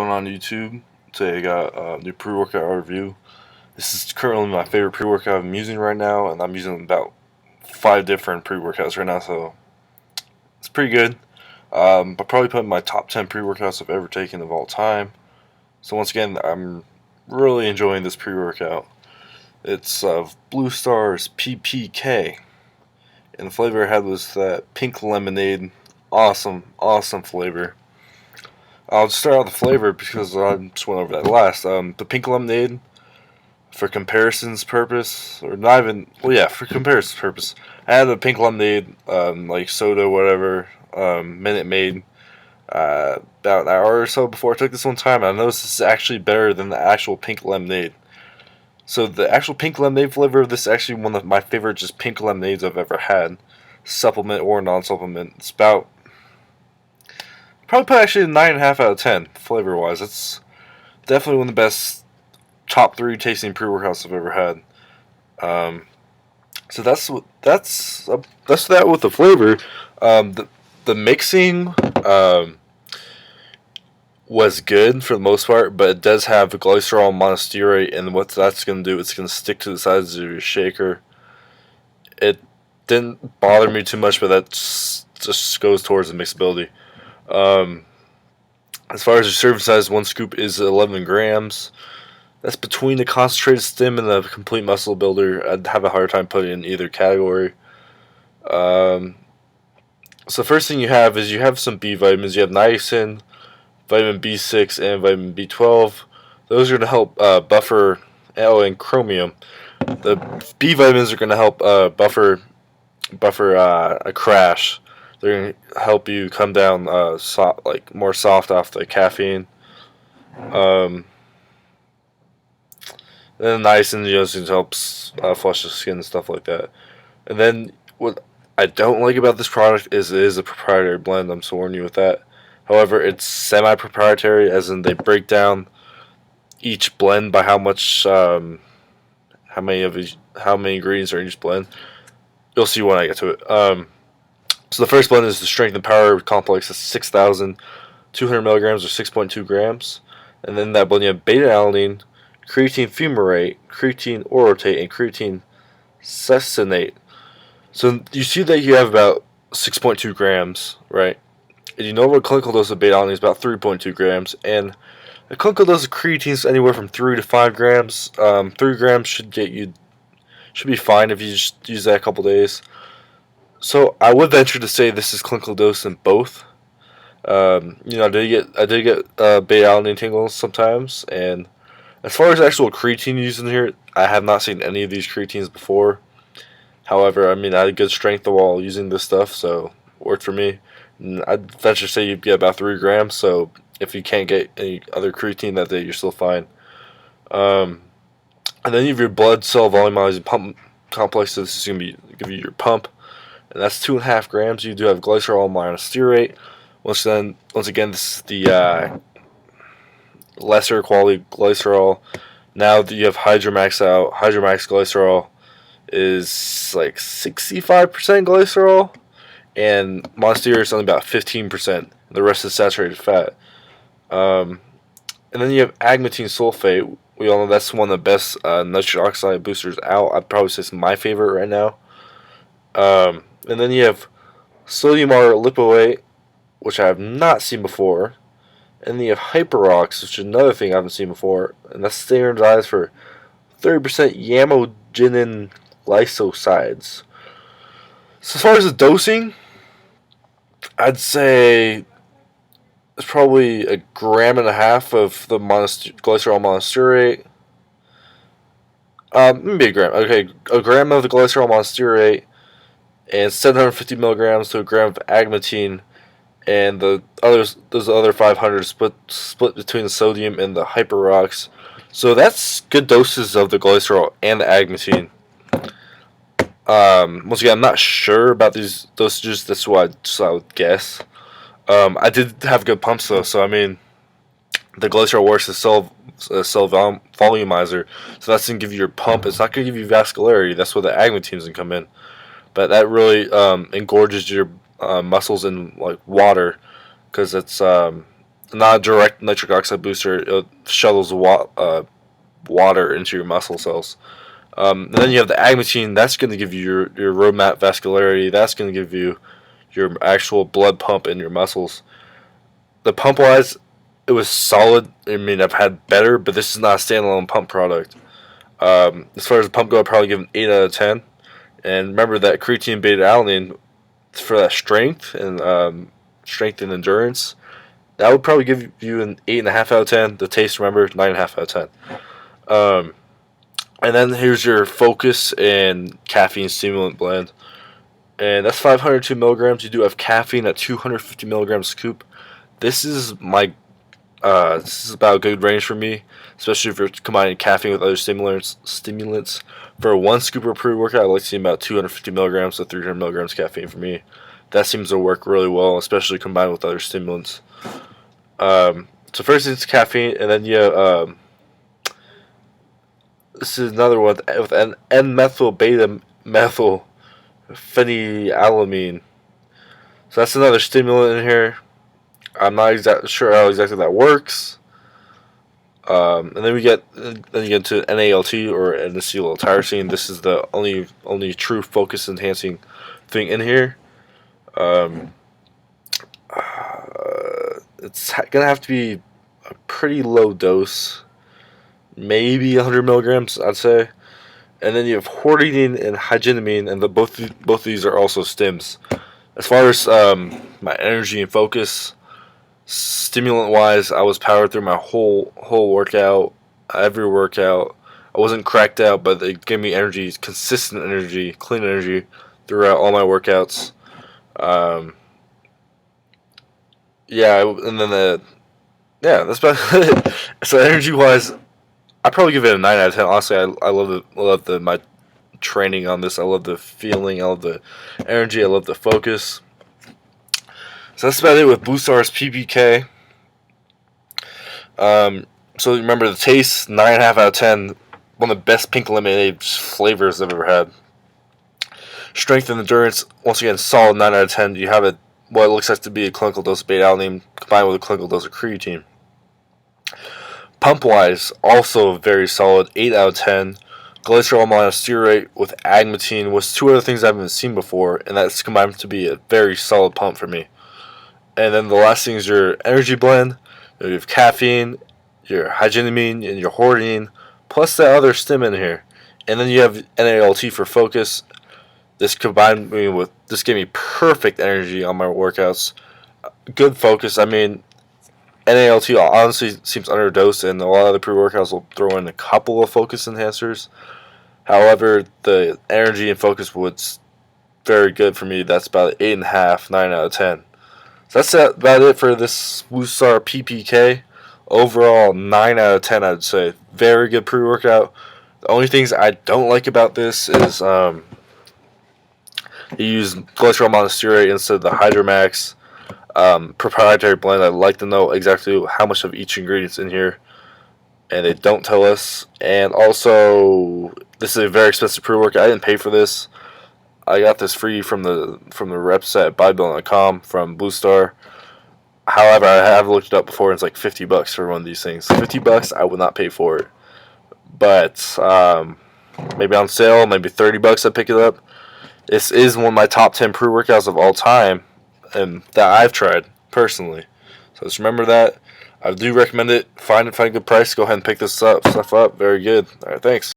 going on YouTube? Today I got a new pre-workout review. This is currently my favorite pre-workout I'm using right now, and I'm using about 5 different pre-workouts right now, so it's pretty good. I'll probably put in my top 10 pre-workouts I've ever taken of all time. So once again, I'm really enjoying this pre-workout. It's Blue Star's PPK, and the flavor I had was that pink lemonade. Awesome flavor. I'll just start out the flavor because I just went over that last. The pink lemonade, for comparison's purpose, or not even, well, yeah, for comparison's purpose, I had a pink lemonade, like soda, whatever, Minute Maid, about an hour or so before I took this one time. And I noticed this is actually better than the actual pink lemonade. So the actual pink lemonade flavor of this is actually one of my favorite just pink lemonades I've ever had, supplement or non-supplement. It's about probably put actually a 9.5 out of 10 flavor wise. It's definitely one of the best top 3 tasting pre-workouts I've ever had. So that's that with the flavor. The mixing was good for the most part, but it does have glycerol monostearate, and what that's going to do, it's going to stick to the sides of your shaker. It didn't bother me too much, but that just goes towards the mixability. As far as your serving size, 1 scoop is 11 grams. That's between the concentrated stim and the complete muscle builder. I'd have a hard time putting it in either category. So the first thing you have is you have some B vitamins. You have niacin, vitamin B6, and vitamin B12. Those are going to help buffer, and chromium. The B vitamins are going to help buffer a crash. They're going to help you come down more soft off the caffeine. Then niacin, just helps flush the skin and stuff like that. And then what I don't like about this product is it is a proprietary blend. I'm warning you with that. However, it's semi-proprietary, as in they break down each blend by how much, how many ingredients are in each blend. You'll see when I get to it. So the first blend is the Strength and Power Complex. It's 6,200 milligrams or 6.2 grams. And then that blend you have beta-alanine, creatine fumarate, creatine orotate, and creatine succinate. So you see that you have about 6.2 grams, right? And you know what a clinical dose of beta-alanine is about 3.2 grams. And a clinical dose of creatine is anywhere from 3 to 5 grams. 3 grams should be fine if you just use that a couple days. So I would venture to say this is clinical dose in both. I did get beta-alanine tingles sometimes, and as far as actual creatine used in here, I have not seen any of these creatines before. However, I had good strength while using this stuff, so it worked for me. And I'd venture to say you'd get about 3 grams. So if you can't get any other creatine that day, you're still fine. And then you have your blood cell volumizing pump complex. So this is going to give you your pump. And that's 2.5 grams. You do have glycerol monostearate. Once again, this is the lesser quality glycerol. Now that you have Hydromax out, Hydromax glycerol is like 65% glycerol, and monostearate is only about 15%. The rest is saturated fat. And then you have agmatine sulfate. We all know that's one of the best nitric oxide boosters out. I'd probably say it's my favorite right now. And then you have sodium lipoate, which I have not seen before. And then you have Hyperox, which is another thing I haven't seen before. And that's standardized for 30% yamogenin lysosides. So as far as the dosing, I'd say it's probably 1.5 grams of the glycerol monostearate. Maybe 1 gram. Okay, 1 gram of the glycerol monostearate, and 750 milligrams to 1 gram of agmatine, and those other 500 split between the sodium and the Hyperox. So that's good doses of the glycerol and the agmatine. Once again, I'm not sure about these dosages. That's what I would guess. I did have good pumps though, so the glycerol works as cell volumizer, so that's going to give you your pump. It's not going to give you vascularity. That's where the agmatine is going to come in. But that really engorges your muscles in like water, because it's not a direct nitric oxide booster. It shuttles water into your muscle cells. And then you have the agmatine. That's going to give you your road map vascularity. That's going to give you your actual blood pump in your muscles. The pump wise, it was solid. I mean, I've had better, but this is not a standalone pump product. As far as the pump go, I'd probably give it an 8 out of 10. And remember that creatine beta alanine for that strength and endurance. That would probably give you an 8.5 out of 10. The taste, remember, 9.5 out of 10. And then here's your focus and caffeine stimulant blend. And that's 502 milligrams. You do have caffeine at 250 milligrams scoop. This is this is about a good range for me, especially if you're combining caffeine with other stimulants. For a 1 scoop pre-workout, I like to see about 250 milligrams to 300 milligrams caffeine for me. That seems to work really well, especially combined with other stimulants. So first it's caffeine, and then this is another one with an N-methyl beta methyl phenylalanine. So that's another stimulant in here. I'm not sure how exactly that works. And then you get into NALT or N-acetyltyrosine. This is the only true focus enhancing thing in here. It's gonna have to be a pretty low dose, maybe 100 milligrams, I'd say. And then you have hordenine and hyginamine, and both of these are also stims. As far as my energy and focus, stimulant wise, I was powered through my whole workout, every workout. I wasn't cracked out, but they gave me energy, consistent energy, clean energy throughout all my workouts. Yeah, and then that's about it. So energy wise, I probably give it a 9 out of 10. Honestly, I love my training on this. I love the feeling. I love the energy. I love the focus. So that's about it with Boostar's PPK. So remember the taste, 9.5 out of 10. One of the best pink lemonade flavors I've ever had. Strength and endurance, once again, solid 9 out of 10. You have what looks like to be a clinical dose of beta alanine combined with a clinical dose of creatine. Pump wise, also very solid, 8 out of 10. Glycerol monostearate with agmatine was two other things I haven't seen before, and that's combined to be a very solid pump for me. And then the last thing is your energy blend. You have caffeine, your hyginamine, and your hordenine, plus that other stim in here. And then you have NALT for focus. This combined me with this gave me perfect energy on my workouts. Good focus. I mean, NALT honestly seems underdosed, and a lot of the pre-workouts will throw in a couple of focus enhancers. However, the energy and focus was very good for me. That's about 8.5, 9 out of 10. So that's about it for this Woosar PPK. Overall, 9 out of 10, I'd say. Very good pre-workout. The only things I don't like about this is you use glycerol monostearate instead of the Hydromax proprietary blend. I'd like to know exactly how much of each ingredient's in here, and they don't tell us. And also, this is a very expensive pre-workout. I didn't pay for this. I got this free from the reps at bodybuilding.com from Blue Star. However, I have looked it up before, and it's like $50 for one of these things. $50, I would not pay for it. But maybe on sale, maybe $30, I'd pick it up. This is one of my top 10 pre-workouts of all time, and that I've tried personally. So just remember that. I do recommend it. Find a good price. Go ahead and pick this stuff up. Very good. All right, thanks.